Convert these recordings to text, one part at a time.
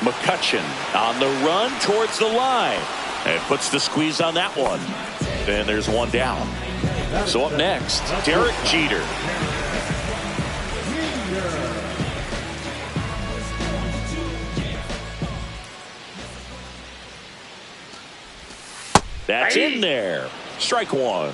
McCutchen on the run towards the line and puts the squeeze on that one. And there's one down. So up next, Derek Jeter. That's in there. Strike one.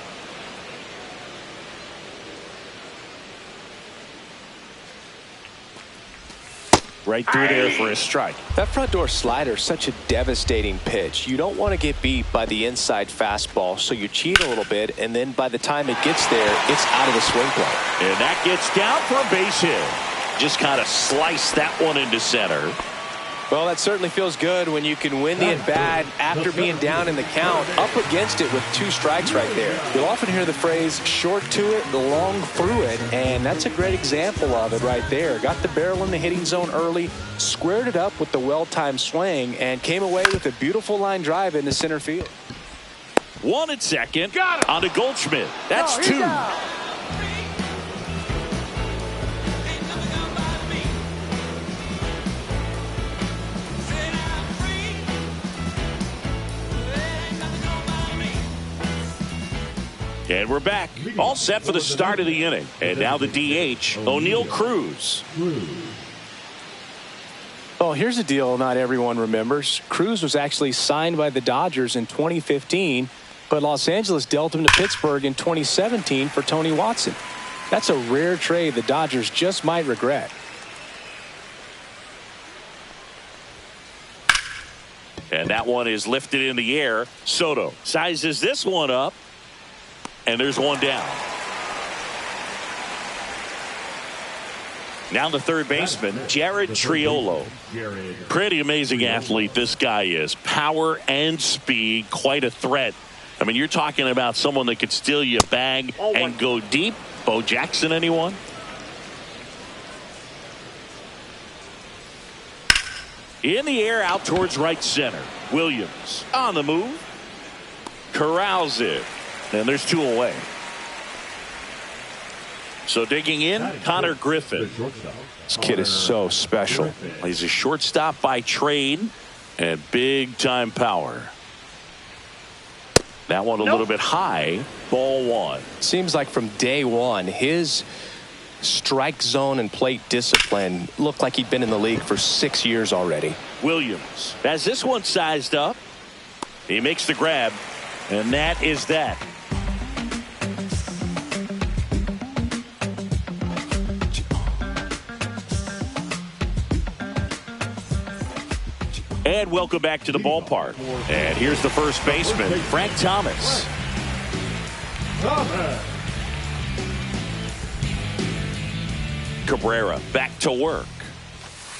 Right through there for a strike. That front door slider is such a devastating pitch. You don't want to get beat by the inside fastball, so you cheat a little bit, and then by the time it gets there, it's out of the swing play. And that gets down for a base hit. Just kind of slice that one into center. Well, that certainly feels good when you can win the at-bat after being down in the count, up against it with 2 strikes right there. You'll often hear the phrase, short to it, long through it, and that's a great example of it right there. Got the barrel in the hitting zone early, squared it up with the well-timed swing, and came away with a beautiful line drive into center field. 1 at second on to Goldschmidt. That's 2. And we're back, all set for the start of the inning. And now the DH, O'Neal Cruz. Oh, here's a deal not everyone remembers. Cruz was actually signed by the Dodgers in 2015, but Los Angeles dealt him to Pittsburgh in 2017 for Tony Watson. That's a rare trade the Dodgers just might regret. And that one is lifted in the air. Soto sizes this one up. And there's one down. Now the third baseman, Jared Triolo. Pretty amazing athlete this guy is. Power and speed, quite a threat. I mean, you're talking about someone that could steal you a bag and go deep. Bo Jackson, anyone? In the air, out towards right center. Williams on the move. Corrals it. And there's 2 away. So digging in, Connor Griffin. This kid is so special. He's a shortstop by trade and big time power. That one a little bit high. Ball 1. Seems like from day one, his strike zone and plate discipline looked like he'd been in the league for 6 years already. Williams has this one sized up. He makes the grab, and that is that. And welcome back to the ballpark. And here's the first baseman, Frank Thomas. Cabrera back to work.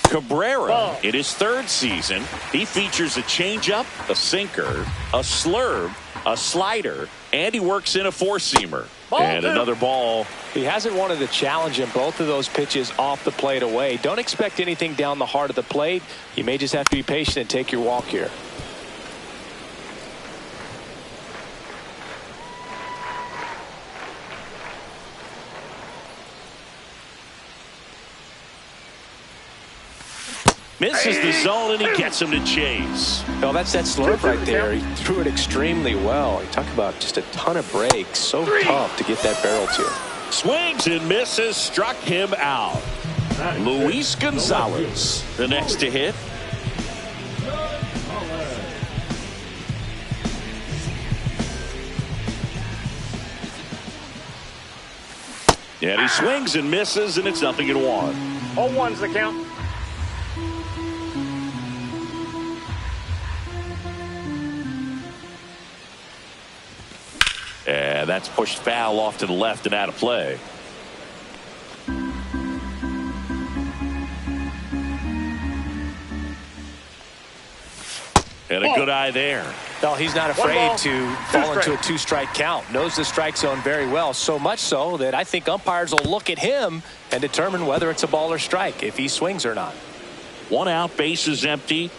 Cabrera in his 3rd season, he features a changeup, a sinker, a slurve, a slider, and he works in a 4-seamer. And another ball. He hasn't wanted to challenge him both of those pitches off the plate away. Don't expect anything down the heart of the plate. You may just have to be patient and take your walk here. Misses the zone, and he gets him to chase. Well, that's that slurve right there. He threw it extremely well. He talked about just a ton of breaks. So tough to get that barrel to. Swings and misses, struck him out. Luis Gonzalez, the next to hit. And he swings and misses, and it's 0-1. 0-1's the count. And that's pushed foul off to the left and out of play. And a good eye there. No, he's not afraid to fall into a 2-strike count. Knows the strike zone very well. So much so that I think umpires will look at him and determine whether it's a ball or strike, if he swings or not. 1 out, base is empty.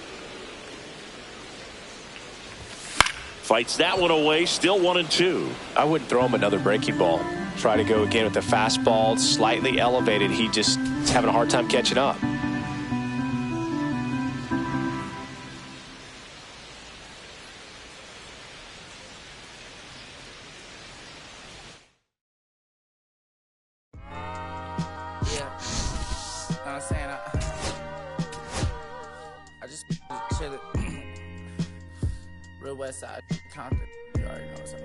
Fights that one away, still 1-2. I wouldn't throw him another breaking ball. Try to go again with the fastball, slightly elevated. He just is having a hard time catching up. Yeah. Know what I'm saying? I just chillin'. Real West Side, Compton. You already know what's up.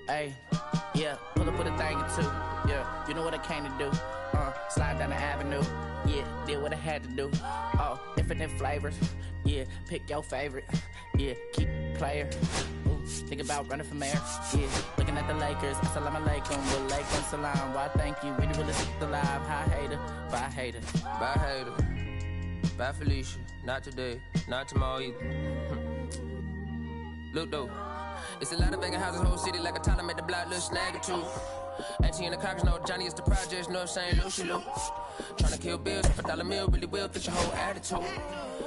Hey, yeah, pull up with a thing or two. Yeah, you know what I came to do. Slide down the avenue. Yeah, did what I had to do. Oh, infinite flavors. Yeah, pick your favorite. Yeah, keep player. Ooh, think about running for mayor. Yeah, looking at the Lakers. Assalamu alaikum, walaikum salam. Why thank you? We the realest alive. Hi hater, bye hater. Bye hater. Bye Felicia. Not today. Not tomorrow either. Look though. It's a lot of vacant houses, whole city like a town. I made the block, little snag or two. Auntie and the cockers know Johnny is the projects, know St. Lucie Lou. Tryna kill bills for $1 meal, really will fit your whole attitude.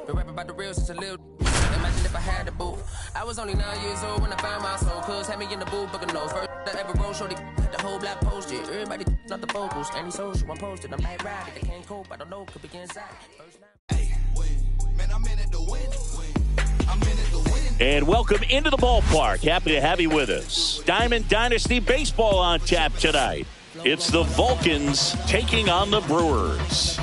Been rapping about the real since a little. Imagine if I had the boot. I was only 9 years old when I found my soul. Cuz had me in the booth, booking nose. First that ever roll, shorty, the whole block posted. Everybody not the focus, any social, I'm posted. I'm like, ride it, they can't cope, I don't know, could be inside. Hey, man, I'm in it to win. I'm in it to win. And welcome into the ballpark. Happy to have you with us. Diamond Dynasty Baseball on tap tonight. It's the Vulcans taking on the Brewers.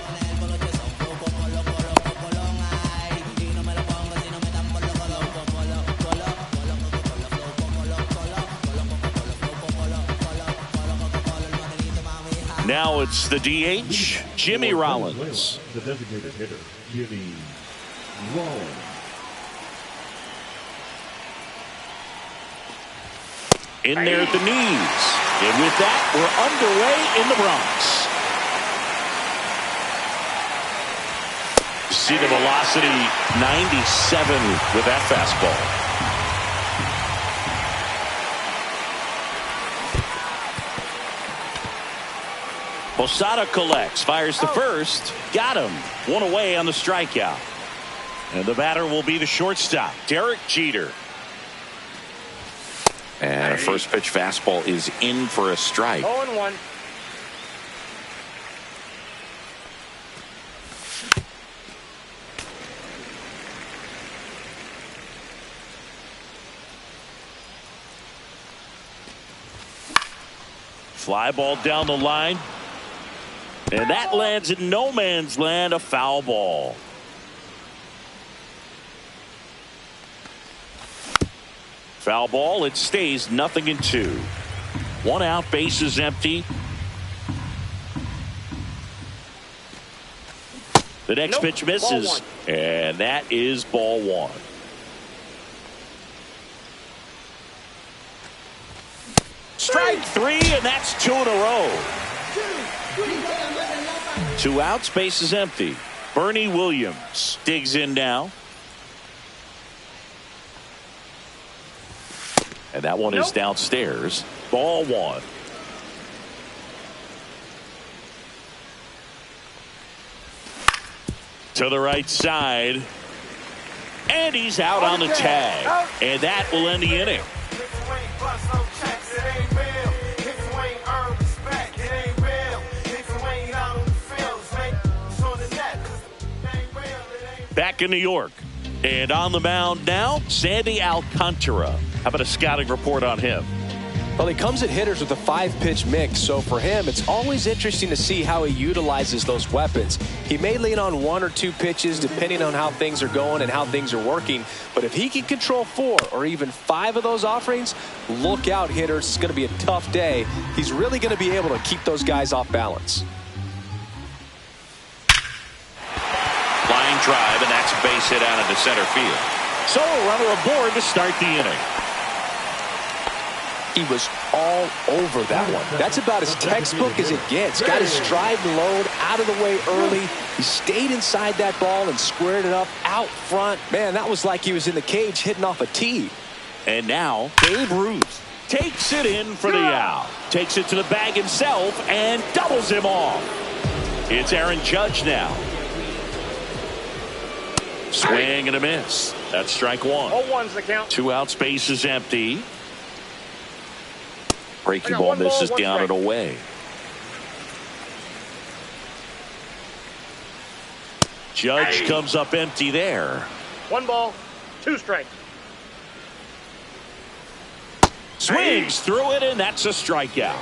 Now it's the DH, Jimmy Rollins. The designated hitter, Jimmy Rollins. In there at the knees. And with that, we're underway in the Bronx. See the velocity, 97 with that fastball. Posada collects, fires to first, got him. One away on the strikeout. And the batter will be the shortstop, Derek Jeter. And a first pitch fastball is in for a strike. 0-1. Fly ball down the line. And that lands in no man's land, a foul ball. Foul ball, it stays 0-2. 1 out, base is empty. The next pitch misses, and that is ball 1. Strike 3, and that's 2 in a row. 2 outs, base is empty. Bernie Williams digs in now. And that one is downstairs. Ball 1. To the right side. And he's out on the tag. And that will end the inning. Back in New York. And on the mound now, Sandy Alcantara. How about a scouting report on him? Well, he comes at hitters with a 5-pitch mix, so for him, it's always interesting to see how he utilizes those weapons. He may lean on 1 or 2 pitches depending on how things are going and how things are working, but if he can control 4 or even 5 of those offerings, look out, hitters. It's going to be a tough day. He's really going to be able to keep those guys off balance. Line drive, and that's a base hit out into center field. So a runner aboard to start the inning. He was all over that one. That's about as textbook as it gets. Got his stride and load out of the way early. He stayed inside that ball and squared it up out front. Man, that was like he was in the cage hitting off a tee. And now Babe Ruth takes it in for the out. Takes it to the bag himself and doubles him off. It's Aaron Judge now. Swing and a miss. That's strike 1. 0-1's the count. 2 outs, base is empty. Breaking ball misses down and away. Judge comes up empty there. 1 ball, 2 strikes. Swings through it, and that's a strikeout.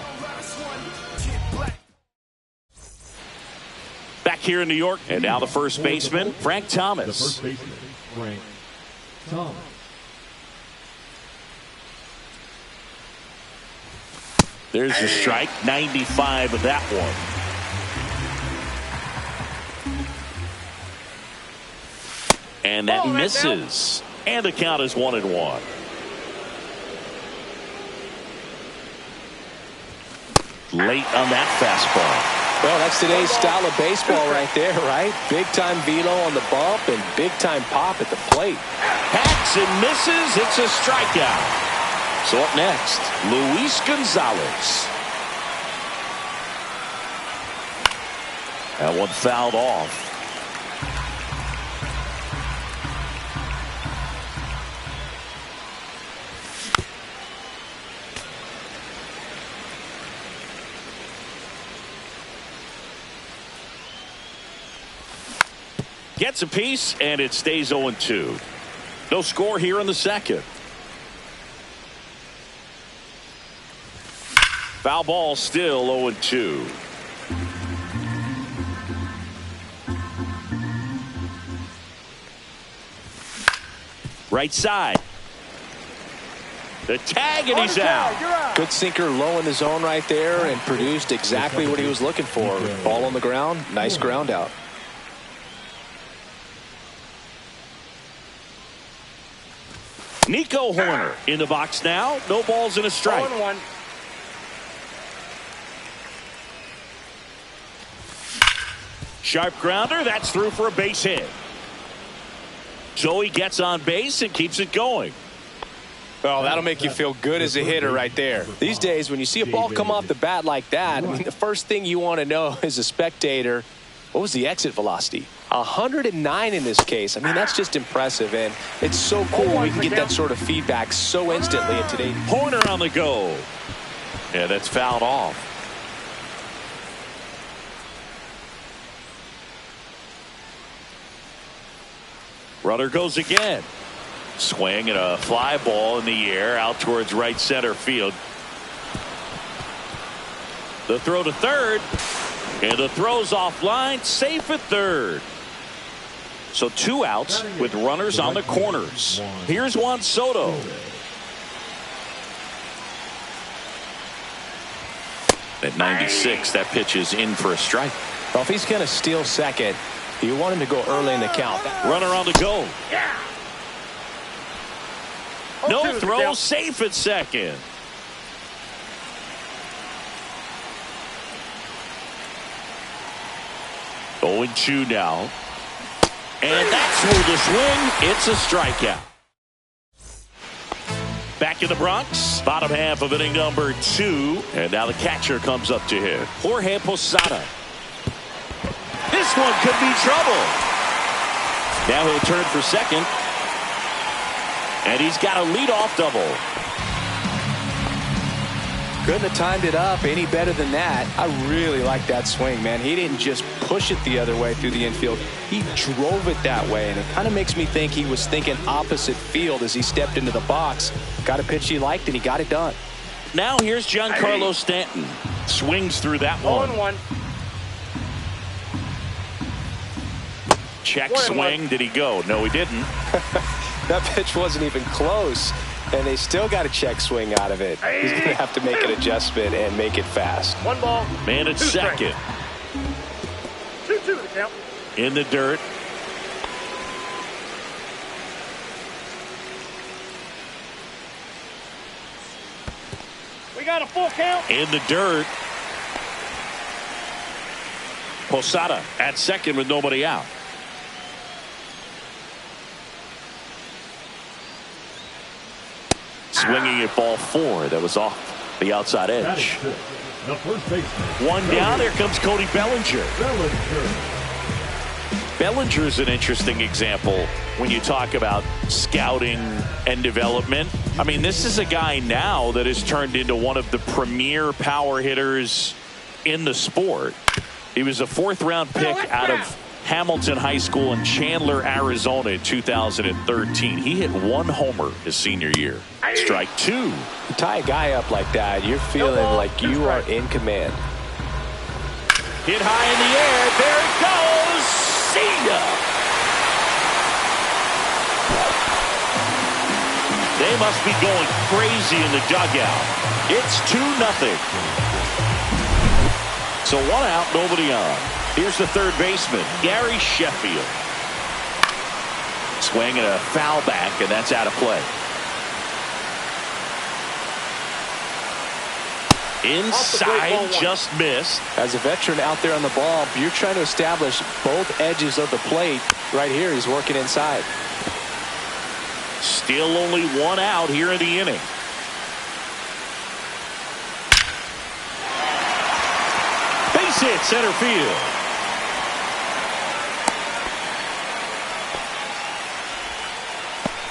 here in New York. And now the first baseman, Frank The Thomas. first baseman, Frank Thomas. There's the strike, 95 of that one. And that misses. And the count is 1-1. Late on that fastball. Well, that's today's style of baseball right there, right? Big-time velo on the bump and big-time pop at the plate. Hacks and misses. It's a strikeout. So up next, Luis Gonzalez. That one fouled off. Gets a piece, and it stays 0-2. No score here in the second. Foul ball, still 0-2. Right side. The tag, and he's out. Good sinker low in the zone right there and produced exactly what he was looking for. Ball on the ground, nice ground out. Nico Hoerner in the box now. No balls and a strike. 0-1. Sharp grounder. That's through for a base hit. Joey gets on base and keeps it going. Oh, that'll make you feel good as a hitter right there. These days, when you see a ball come off the bat like that, I mean, the first thing you want to know as a spectator, what was the exit velocity? 109 in this case. I mean, that's just impressive, and it's so cool when we can get that sort of feedback so instantly in today. Hoerner on the go. Yeah, that's fouled off. Runner goes again. Swing and a fly ball in the air out towards right center field. The throw to third. And the throw's offline, safe at third. So 2 outs with runners on the corners. Here's Juan Soto. At 96, that pitch is in for a strike. Well, if he's going to steal second, you want him to go early in the count. Runner on the go. No throw, safe at second. Going 2 now. And that's through the swing. It's a strikeout. Back in the Bronx, bottom half of inning number 2. And now the catcher comes up to hit. Jorge Posada. This one could be trouble. Now he'll turn for second. And he's got a leadoff double. Couldn't have timed it up any better than that. I really like that swing, man. He didn't just push it the other way through the infield. He drove it that way, and it kind of makes me think he was thinking opposite field as he stepped into the box. Got a pitch he liked, and he got it done. Now here's Giancarlo Stanton. Swings through that one. 0-1. Check swing. Did he go? No, he didn't. That pitch wasn't even close, and they still got a check swing out of it. He's going to have to make an adjustment and make it fast. 1 ball. Man at second. 2-2 the count. In the dirt. We got a full count. In the dirt. Posada at second with nobody out. Swinging at ball 4. That was off the outside edge. The first baseman. 1 down. There comes Cody Bellinger. Bellinger's an interesting example when you talk about scouting and development. I mean, this is a guy now that has turned into one of the premier power hitters in the sport. He was a 4th-round pick out of Hamilton High School in Chandler, Arizona in 2013. He hit 1 homer his senior year. Strike 2. You tie a guy up like that, you're feeling like you are in command. Hit high in the air. There it goes. windup. They must be going crazy in the dugout. It's 2-0. So 1 out, nobody on. Here's the third baseman, Gary Sheffield. Swing and a foul back, and that's out of play. Inside, just missed. As a veteran out there on the ball, you're trying to establish both edges of the plate. Right here, he's working inside. Still only 1 out here in the inning. Base hit, center field.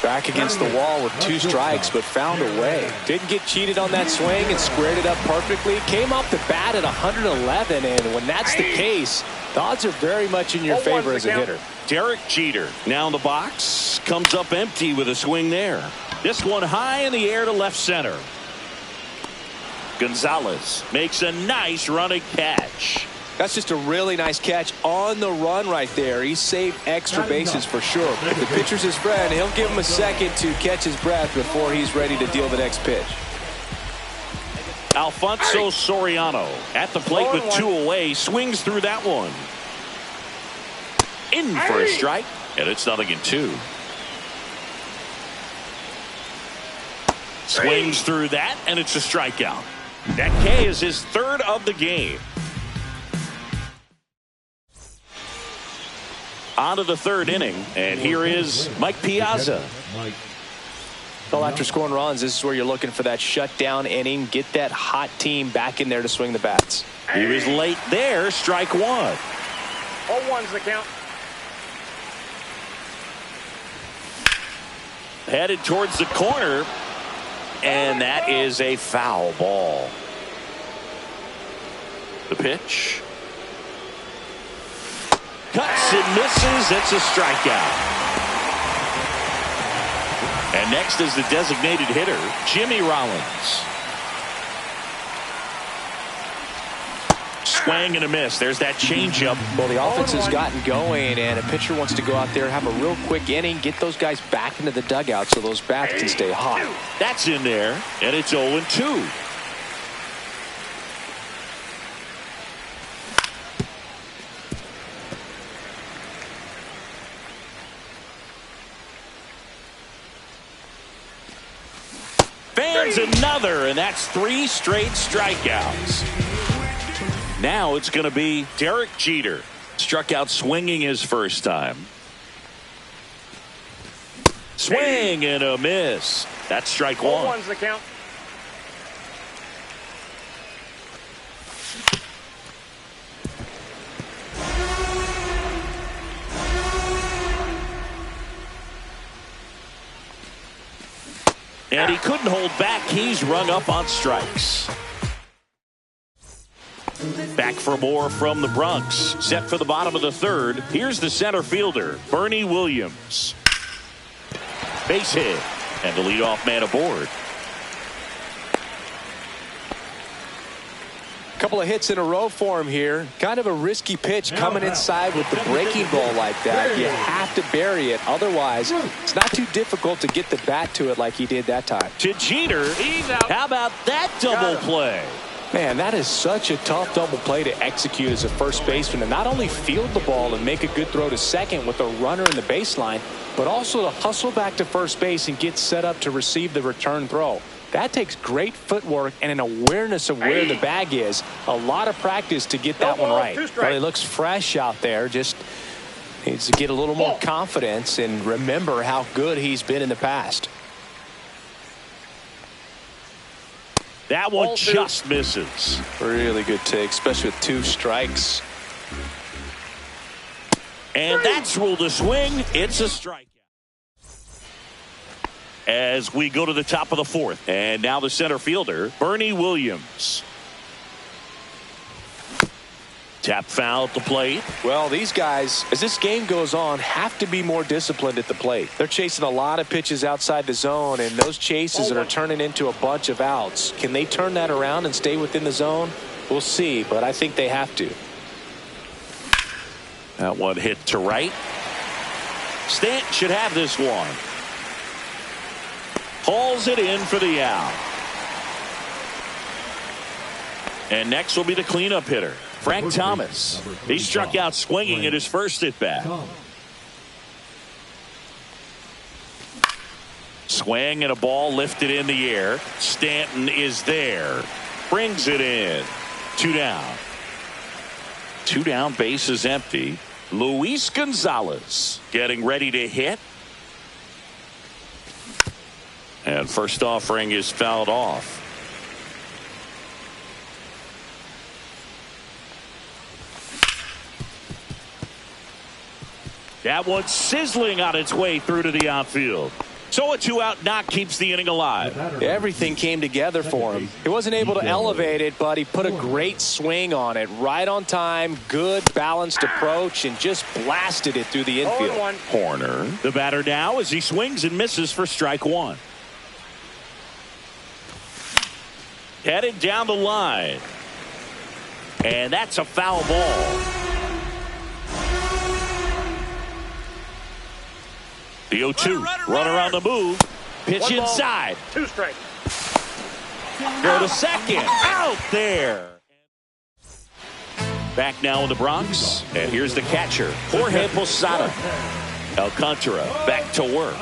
Back against the wall with 2 strikes, but found a way. Didn't get cheated on that swing and squared it up perfectly. Came off the bat at 111, and when that's the case, the odds are very much in your favor as a hitter. Derek Jeter now in the box. Comes up empty with a swing there. This one high in the air to left center. Gonzalez makes a nice running catch. That's just a really nice catch on the run right there. He saved extra bases for sure. If the pitcher's his friend, he'll give him a second to catch his breath before he's ready to deal the next pitch. Alfonso Soriano at the plate with 2 away. Swings through that one. In for a strike. And it's 0-2. Swings through that, and it's a strikeout. That K is his 3rd of the game. On to the 3rd inning, and here is Mike Piazza. Well, after scoring runs, this is where you're looking for that shutdown inning. Get that hot team back in there to swing the bats. He was late there. Strike 1. 0-1's the count. Headed towards the corner, and that is a foul ball. The pitch. Cuts and misses. It's a strikeout. And next is the designated hitter, Jimmy Rollins. Swing and a miss. There's that changeup. Well, the offense has gotten going, and a pitcher wants to go out there, have a real quick inning, get those guys back into the dugout so those bats can stay hot. That's in there, and it's 0-2. Fans another, and that's 3 straight strikeouts. Now it's going to be Derek Jeter. Struck out swinging his first time. Swing and a miss. That's strike 1. 0-1's the count. And he couldn't hold back. He's rung up on strikes. Back for more from the Bronx. Set for the bottom of the 3rd. Here's the center fielder, Bernie Williams. Base hit. And the leadoff man aboard. Couple of hits in a row for him here. Kind of a risky pitch coming inside with the breaking ball like that. You have to bury it. Otherwise, it's not too difficult to get the bat to it like he did that time. To Jeter. How about that double play? Man, that is such a tough double play to execute as a first baseman, and not only field the ball and make a good throw to second with a runner in the baseline, but also to hustle back to first base and get set up to receive the return throw. That takes great footwork and an awareness of where the bag is. A lot of practice to get that one right. Well, he looks fresh out there. Just needs to get a little more confidence and remember how good he's been in the past. That one just misses. Really good take, especially with 2 strikes. And that's ruled a swing. It's a strikeout. As we go to the top of the 4th. And now the center fielder, Bernie Williams. Tap foul at the plate. Well, these guys, as this game goes on, have to be more disciplined at the plate. They're chasing a lot of pitches outside the zone, and those chases are turning into a bunch of outs. Can they turn that around and stay within the zone? We'll see, but I think they have to. That one hit to right. Stanton should have this one. Hauls it in for the out. And next will be the cleanup hitter, Frank Thomas. He struck out swinging at his first at bat. Swing and a ball lifted in the air. Stanton is there. Brings it in. 2 down. 2 down, base is empty. Luis Gonzalez getting ready to hit. And first offering is fouled off. That one sizzling on its way through to the outfield. So a 2-out knock keeps the inning alive. Everything came together for him. He wasn't able to elevate it, but he put a great swing on it. Right on time, good balanced approach, and just blasted it through the infield. Horner, the batter now, as he swings and misses for strike 1. Headed down the line. And that's a foul ball. The 0-2. Runner on the move. Pitch inside. 2 strikes. Go to second. Out there. Back now in the Bronx. And here's the catcher, Jorge Posada. Alcantara back to work.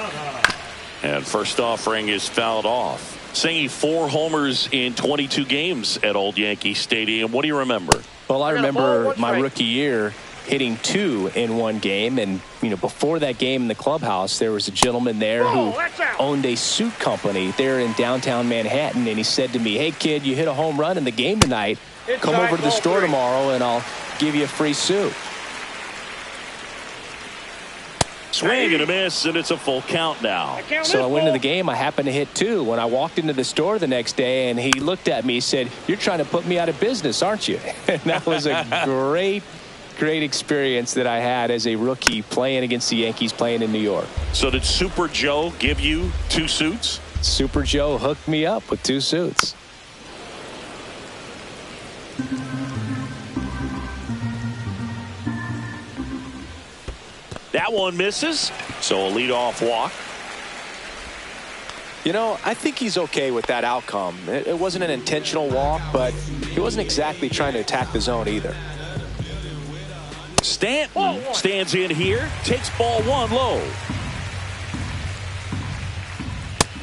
And first offering is fouled off. Singing 4 homers in 22 games at Old Yankee Stadium. What do you remember? Well, I remember my rookie year hitting 2 in one game, and before that game in the clubhouse, there was a gentleman there who owned a suit company there in downtown Manhattan, and he said to me, "Hey kid, you hit a home run in the game tonight. Come over to the store tomorrow and I'll give you a free suit." Swing and a miss, and it's a full count now. So I went into the game. I happened to hit 2. When I walked into the store the next day, and he looked at me, he said, "You're trying to put me out of business, aren't you?" And that was a great experience that I had as a rookie playing against the Yankees, playing in New York. So did Super Joe give you 2 suits? Super Joe hooked me up with 2 suits. That one misses. So a leadoff walk. I think he's okay with that outcome. It wasn't an intentional walk, but he wasn't exactly trying to attack the zone either. Stanton stands in here, takes ball 1 low.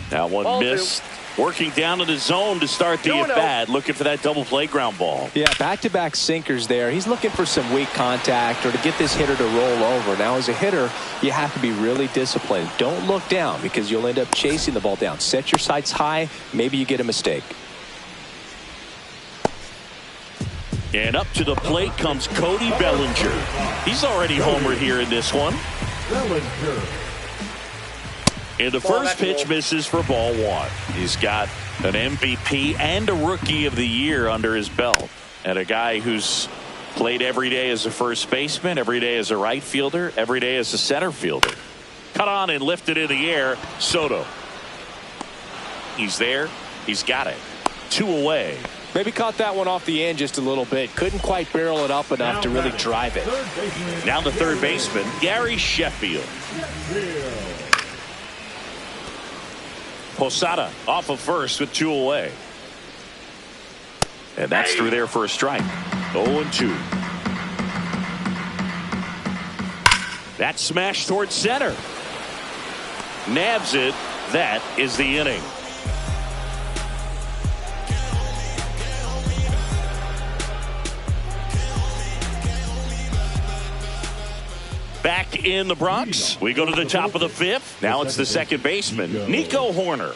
That one Ball missed. Working down in the zone to start the at-bat, looking for that double play ground ball. Yeah, back-to-back sinkers there. He's looking for some weak contact or to get this hitter to roll over. Now, as a hitter, you have to be really disciplined. Don't look down because you'll end up chasing the ball down. Set your sights high. Maybe you get a mistake. And up to the plate comes Cody Bellinger. He's already homered here in this one. Bellinger. And the first pitch misses for ball 1. He's got an MVP and a Rookie of the Year under his belt. And a guy who's played every day as a first baseman, every day as a right fielder, every day as a center fielder. Cut on and lifted in the air. Soto. He's there. He's got it. 2 away. Maybe caught that one off the end just a little bit. Couldn't quite barrel it up enough to really drive it. Now the third baseman, Gary Sheffield. Posada off of first with 2 away. And that's through there for a strike. 0-2. That smash towards center. Nabs it. That is the inning. Back in the Bronx, we go to the top of the 5th. Now it's the second baseman, Nico Horner.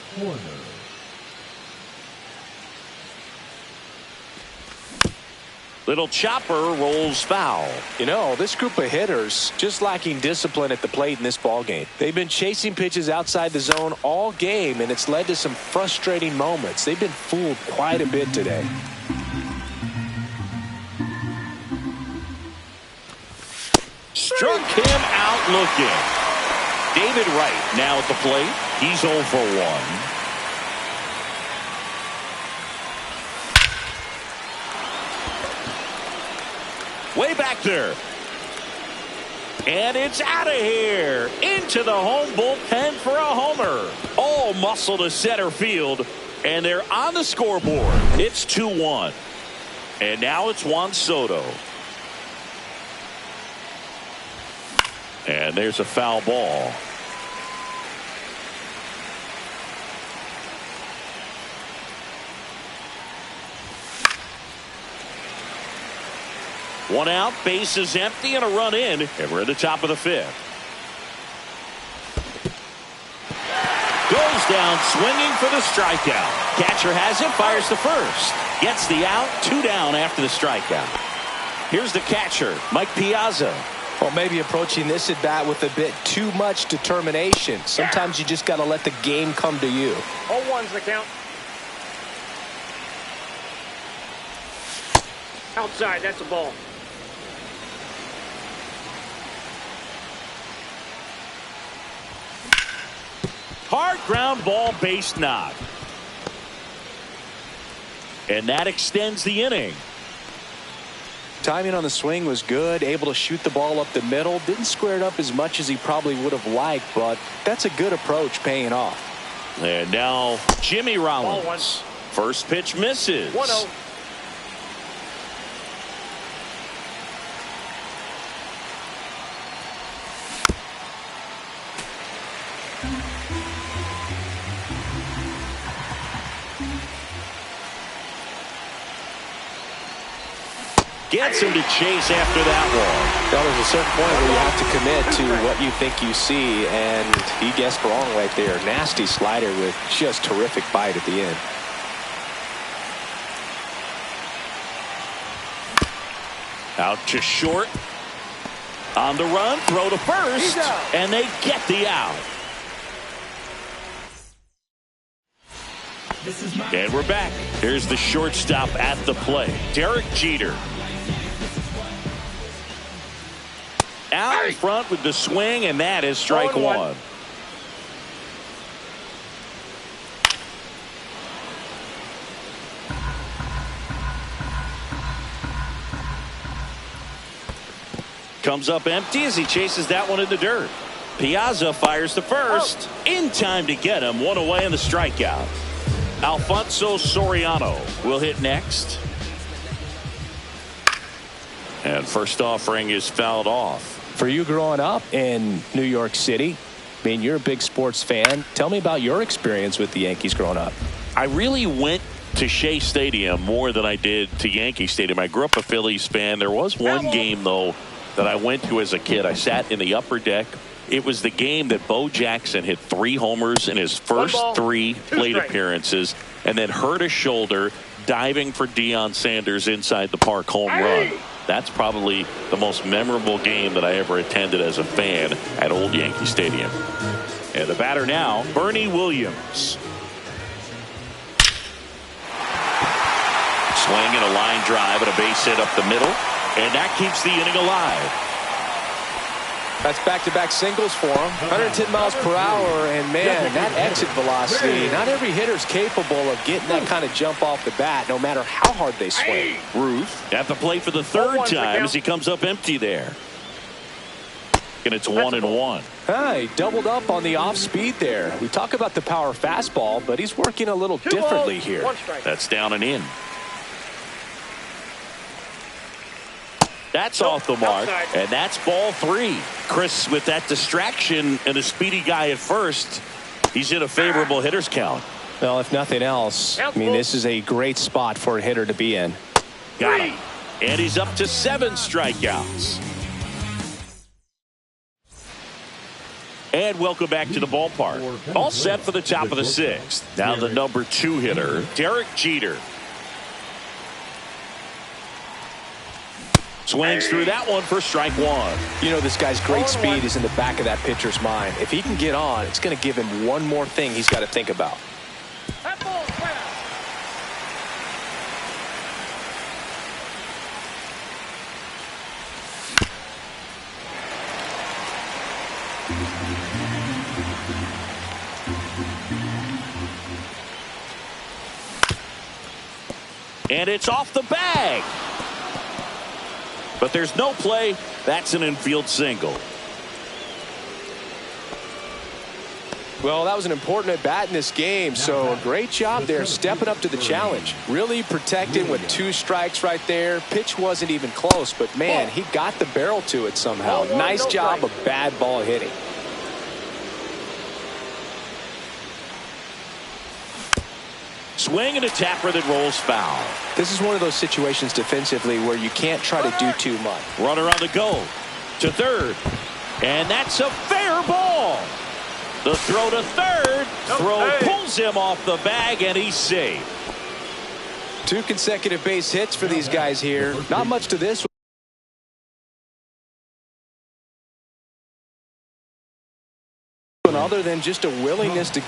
Little chopper rolls foul. This group of hitters just lacking discipline at the plate in this ball game. They've been chasing pitches outside the zone all game, and it's led to some frustrating moments. They've been fooled quite a bit today. Struck him out looking. David Wright now at the plate. He's 0 for 1. Way back there. And it's out of here. Into the home bullpen for a homer. All muscle to center field. And they're on the scoreboard. It's 2-1. And now it's Juan Soto. And there's a foul ball. One out, bases empty, and a run in, and we're at the top of the 5th. Goes down swinging for the strikeout. Catcher has it, fires to first. Gets the out, 2 down after the strikeout. Here's the catcher, Mike Piazza. Well, maybe approaching this at bat with a bit too much determination. Sometimes you just got to let the game come to you. 0-1's the count. Outside, that's a ball. Hard ground ball, base knock. And that extends the inning. Timing on the swing was good, able to shoot the ball up the middle. Didn't square it up as much as he probably would have liked, but that's a good approach paying off. And now Jimmy Rollins. First pitch misses. 1-0. Gets him to chase after that one. Now, there's a certain point where you have to commit to what you think you see, and he guessed wrong right there. Nasty slider with just terrific bite at the end. Out to short. On the run, throw to first, and they get the out. And we're back. Here's the shortstop at the plate, Derek Jeter. Out in front with the swing, and that is strike 1. Comes up empty as he chases that one in the dirt. Piazza fires to first. In time to get him. 1 away in the strikeout. Alfonso Soriano will hit next. And first offering is fouled off. For you growing up in New York City, I mean, you're a big sports fan. Tell me about your experience with the Yankees growing up. I really went to Shea Stadium more than I did to Yankee Stadium. I grew up a Phillies fan. There was one game, though, that I went to as a kid. I sat in the upper deck. It was the game that Bo Jackson hit 3 homers in his first 3 plate appearances and then hurt his shoulder diving for Deion Sanders inside the park home run. That's probably the most memorable game that I ever attended as a fan at Old Yankee Stadium. And the batter now, Bernie Williams. Swing and a line drive and a base hit up the middle. And that keeps the inning alive. That's back-to-back singles for him. 110 miles per hour, and man, that exit velocity, not every hitter's capable of getting that kind of jump off the bat, no matter how hard they swing. Ruth at the plate for the 3rd time as he comes up empty there. And it's 1-1. He doubled up on the off speed there. We talk about the power fastball, but he's working a little differently here. That's down and in. That's off the mark, and that's ball 3. Chris, with that distraction and a speedy guy at first, he's in a favorable hitter's count. Well, if nothing else, I mean, this is a great spot for a hitter to be in. Got him. And he's up to 7 strikeouts. And welcome back to the ballpark. All set for the top of the 6th. Now the number 2 hitter, Derek Jeter. Swings through that one for strike 1. You know, this guy's great speed is in the back of that pitcher's mind. If he can get on, it's going to give him one more thing he's got to think about. And it's off the bag. But there's no play. That's an infield single. Well, that was an important at-bat in this game, so a great job there stepping up to the challenge. Really protecting with 2 strikes right there. Pitch wasn't even close, but, man, he got the barrel to it somehow. Nice job of bad ball hitting. Swing and a tapper that rolls foul. This is one of those situations defensively where you can't try to do too much. Runner on the go to third, and that's a fair ball. The throw to third. Throw pulls him off the bag, and he's safe. 2 consecutive base hits for these guys here. Not much to this one other than just a willingness to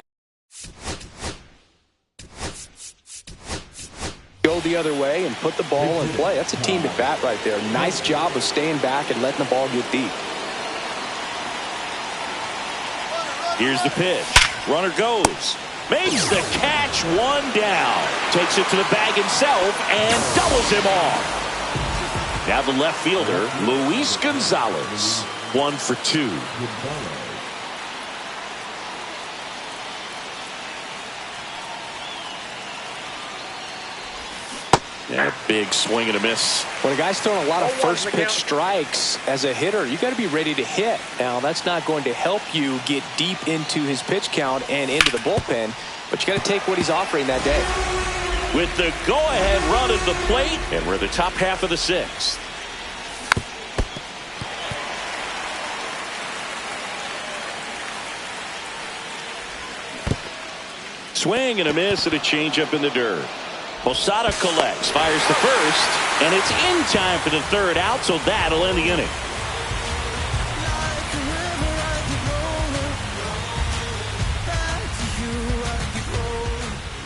go the other way and put the ball in play. That's a team at bat right there. Nice job of staying back and letting the ball get deep. Here's the pitch. Runner goes. Makes the catch, 1 down. Takes it to the bag himself and doubles him off. Now the left fielder, Luis Gonzalez. 1 for 2. And a big swing and a miss. When a guy's throwing a lot of first pitch strikes as a hitter, you got to be ready to hit. Now, that's not going to help you get deep into his pitch count and into the bullpen, but you got to take what he's offering that day. With the go-ahead run at the plate, and we're the top half of the 6th. Swing and a miss and a changeup in the dirt. Posada collects, fires the first, and it's in time for the 3rd out, so that'll end the inning.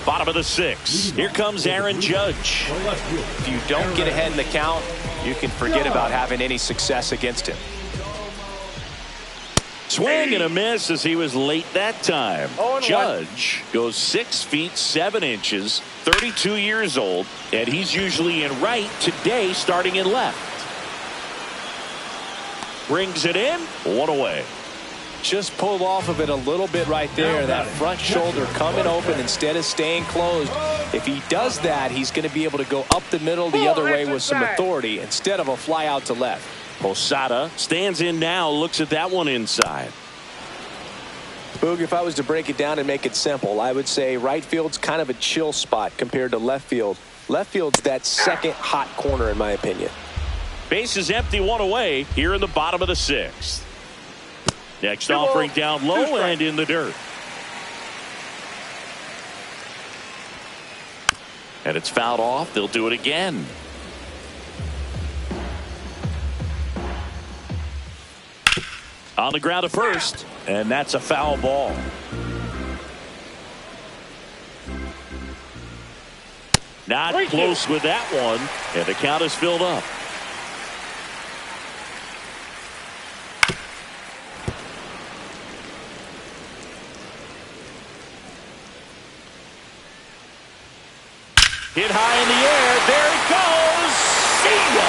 Bottom of the 6th. Here comes Aaron Judge. If you don't get ahead in the count, you can forget about having any success against him. Swing and a miss as he was late that time. Judge goes 6 feet 7 inches, 32 years old, and he's usually in right, today starting in left. Brings it in, 1 away. Just pulled off of it a little bit right there. That front shoulder coming open instead of staying closed. If he does that, he's going to be able to go up the middle the other way with some authority instead of a fly out to left. Posada stands in now, looks at that one inside. Boog, if I was to break it down and make it simple, I would say right field's kind of a chill spot compared to left field. Left field's that second hot corner in my opinion. Base is empty, 1 away here in the bottom of the 6th. Next offering down low and in the dirt. And it's fouled off. They'll do it again. On the ground to first, and that's a foul ball. Not close with that one, and the count is filled up. Hit high in the air. There it goes. See ya.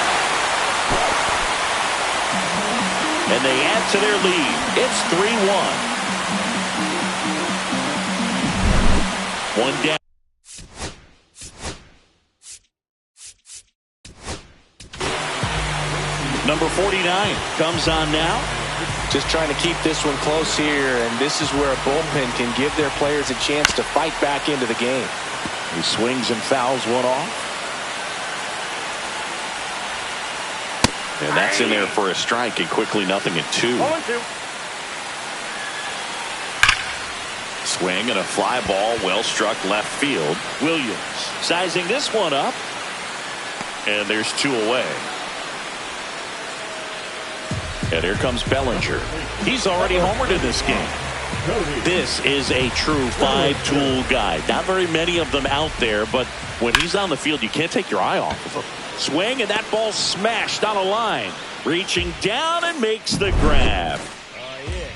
And they add to their lead. It's 3-1. 1 down. Number 49 comes on now. Just trying to keep this one close here, and this is where a bullpen can give their players a chance to fight back into the game. He swings and fouls one off. And that's in there for a strike, and quickly 0-2. Swing and a fly ball, well struck left field. Williams sizing this one up, and there's 2 away. And here comes Bellinger. He's already homered in this game. This is a true 5-tool guy. Not very many of them out there, but when he's on the field, you can't take your eye off of him. Swing, and that ball smashed on a line. Reaching down and makes the grab. Yeah,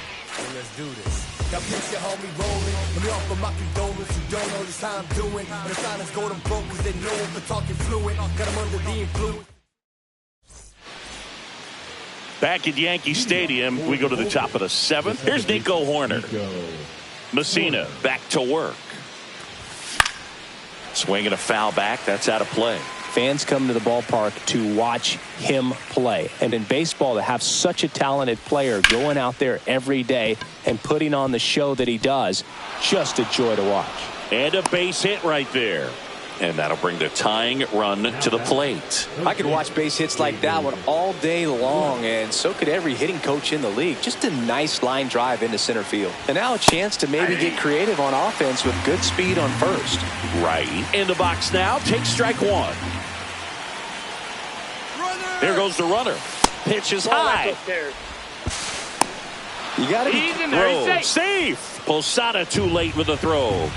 let's do this. Got picture homie rolling. Let me offer my condolence. You don't know just how I'm doing. And the silence go to broke because they know for talking fluent. Got them under the influence. Back at Yankee Stadium, we go to the top of the 7th. Here's Nico Hoerner. Messina back to work. Swinging a foul back. That's out of play. Fans come to the ballpark to watch him play. And in baseball, to have such a talented player going out there every day and putting on the show that he does, just a joy to watch. And a base hit right there. And that'll bring the tying run to the plate. I could watch base hits like that one all day long, and so could every hitting coach in the league. Just a nice line drive into center field. And now a chance to maybe get creative on offense with good speed on first. Right. In the box now. Take strike one. Here goes the runner. Pitch is high. You got to be in there. He's safe. Posada too late with the throw.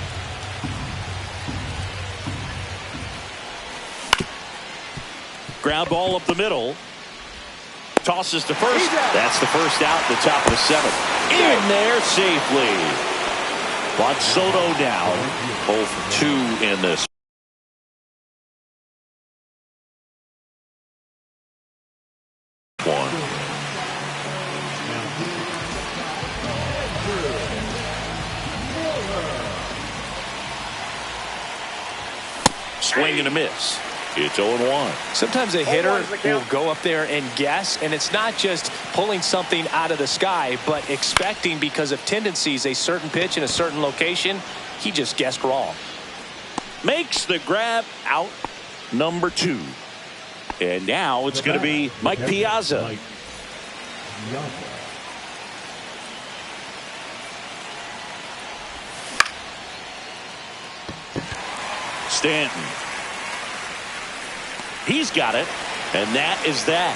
Ground ball up the middle. Tosses to first. That's the first out at the top of the seventh. In there safely. Juan Soto down. 0 for 2 in this one. Swing and a miss. It's 0-1. Sometimes a hitter will go up there and guess, and it's not just pulling something out of the sky, but expecting because of tendencies a certain pitch in a certain location. He just guessed wrong. Makes the grab out number 2. And now it's going to be Mike Piazza. Stanton. He's got it, and that is that.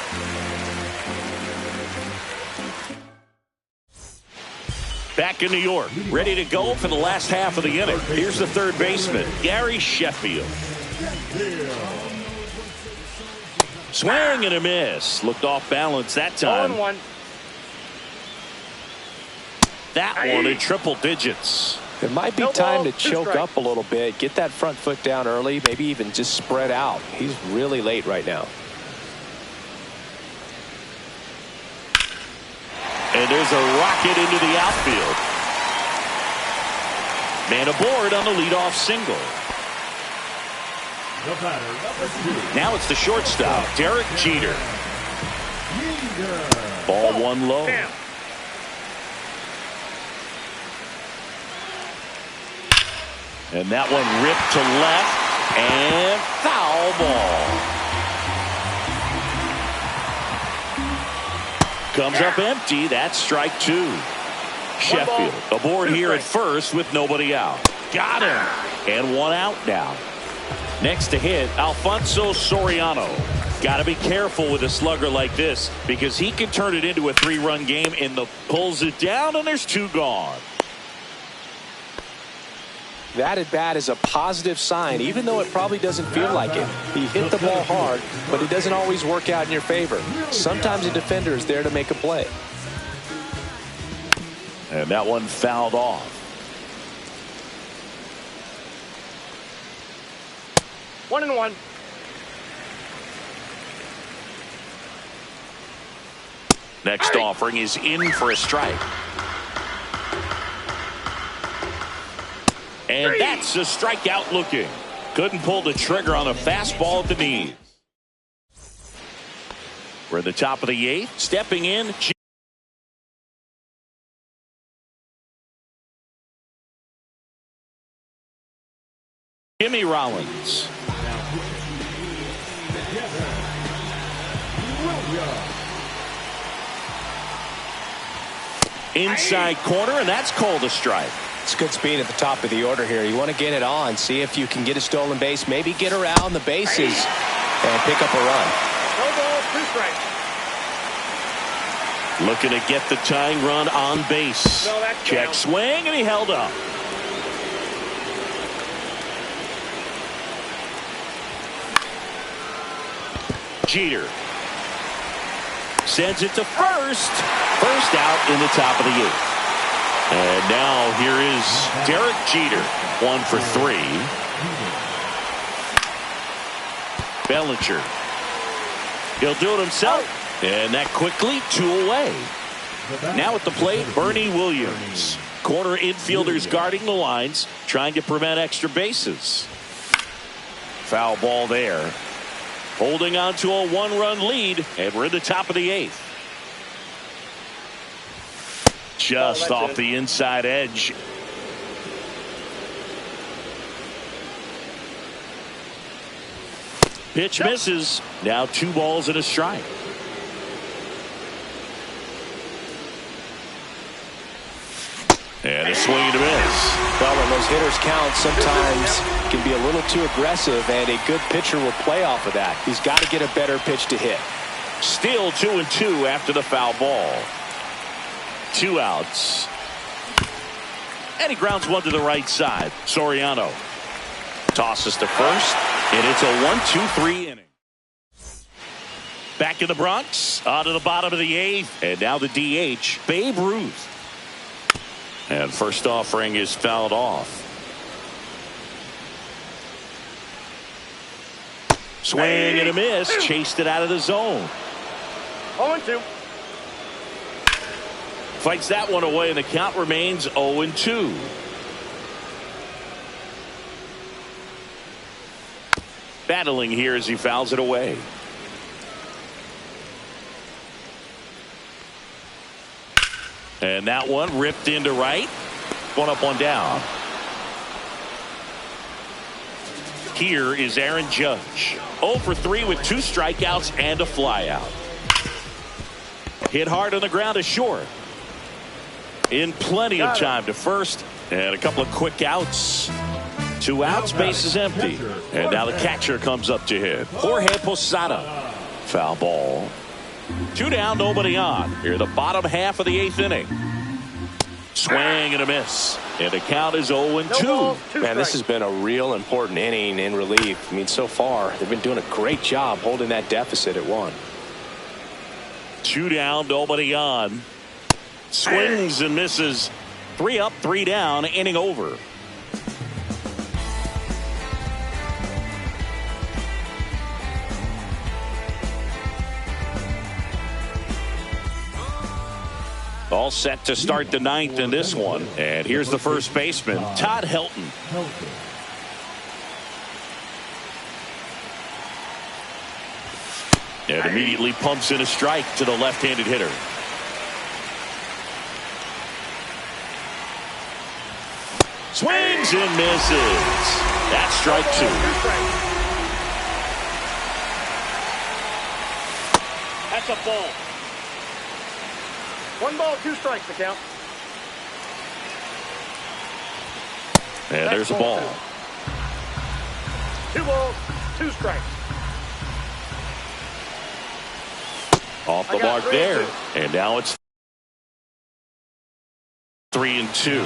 Back in New York, ready to go for the last half of the inning. Here's the third baseman, Gary Sheffield. Swing and a miss. Looked off balance that time. 0-1. That one in triple digits. It might be time to choke up a little bit, get that front foot down early, maybe even just spread out. He's really late right now. And there's a rocket into the outfield. Man aboard on the leadoff single. Now it's the shortstop, Derek Jeter. Ball one low. And that one ripped to left and foul ball. Comes up empty. That's strike 2. Sheffield aboard here at first with nobody out. Got him. And one out now. Next to hit, Alfonso Soriano. Got to be careful with a slugger like this because he can turn it into a 3-run game and pulls it down and there's 2 gone. That at bat is a positive sign, even though it probably doesn't feel like it. He hit the ball hard, but it doesn't always work out in your favor. Sometimes a defender is there to make a play. And that one fouled off. 1-1. Next offering is in for a strike. And that's a strikeout looking. Couldn't pull the trigger on a fastball at the knees. We're at the top of the 8th. Stepping in. Jimmy Rollins. Inside corner, and that's called a strike. It's good speed at the top of the order here. You want to get it on, see if you can get a stolen base, maybe get around the bases and pick up a run. No ball, 2 strikes. Looking to get the tying run on base. No, that's check down. swing, and he held up. Jeter sends it to first. First out in the top of the 8th. And now here is Derek Jeter, 1 for 3. Bellinger. He'll do it himself. And that quickly 2 away. Now at the plate, Bernie Williams. Corner infielders guarding the lines, trying to prevent extra bases. Foul ball there. Holding on to a one-run lead, and we're in the top of the 8th. Just off the inside edge. Pitch misses. Now 2 balls and a strike. And a swing and a miss. Well, when those hitters count, sometimes can be a little too aggressive, and a good pitcher will play off of that. He's got to get a better pitch to hit. Still 2-2 after the foul ball. 2 outs. And he grounds one to the right side. Soriano tosses to first, and it's a 1-2-3 inning. Back in the Bronx, on to the bottom of the 8th, and now the DH, Babe Ruth. And first offering is fouled off. Swing and a miss. Chased it out of the zone. 0-2. Fights that one away, and the count remains 0-2. Battling here as he fouls it away. And that one ripped into right. 1 up, 1 down. Here is Aaron Judge. 0 for 3 with 2 strikeouts and a flyout. Hit hard on the ground to short. In plenty of time to first. And a couple of quick outs. 2 outs, base is empty. And now the catcher comes up to hit. Jorge Posada. Foul ball. 2 down, nobody on. Here the bottom half of the 8th inning. Swing and a miss. And the count is 0-2. Man, this has been a real important inning in relief. I mean, so far, they've been doing a great job holding that deficit at 1. 2 down, nobody on. Swings and misses. 3 up, 3 down, inning over. All set to start the 9th in this one. And here's the first baseman, Todd Helton. And immediately pumps in a strike to the left-handed hitter. Swings and misses. That's strike 2. That's a ball. 1 ball, 2 strikes the count. And there's a ball. 2 balls, 2 strikes. Off the mark there. And now it's 3-2.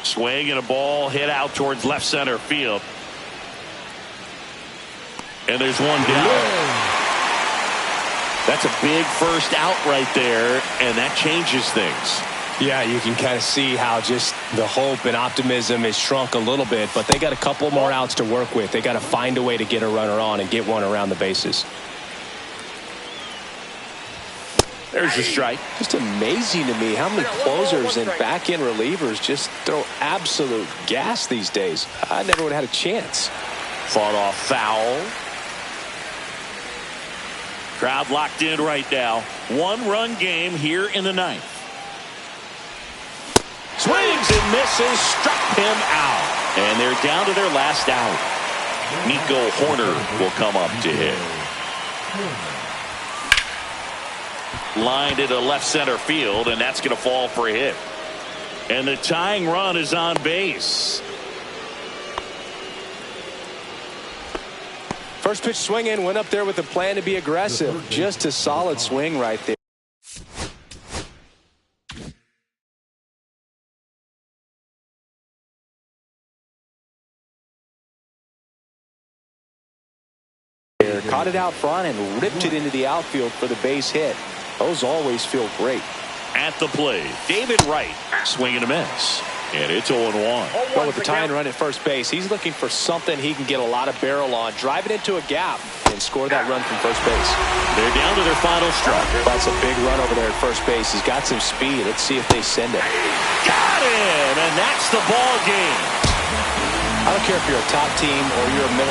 Swing and a ball hit out towards left center field. And there's 1 down. That's a big first out right there, and that changes things. Yeah, you can kind of see how just the hope and optimism is shrunk a little bit, but they got a couple more outs to work with. They got to find a way to get a runner on and get one around the bases. There's a strike. Just amazing to me how many closers and back-end relievers just throw absolute gas these days. I never would have had a chance. Fought off foul. Crowd locked in right now. 1-run game here in the 9th. Swings and misses. Struck him out. And they're down to their last out. Nico Horner will come up to hit. Lined into left center field, and that's going to fall for a hit. And the tying run is on base. First pitch swinging, went up there with a plan to be aggressive. Just a solid swing right there. Caught it out front and ripped it into the outfield for the base hit. Those always feel great. At the plate, David Wright, swing and a miss. And it's 0-1. Well, with the tying run at first base, he's looking for something he can get a lot of barrel on. Drive it into a gap. and score that run from first base. They're down to their final strike. That's a big run over there at first base. He's got some speed. Let's see if they send it. Got him, and that's the ball game. I don't care if you're a top team or you're a middle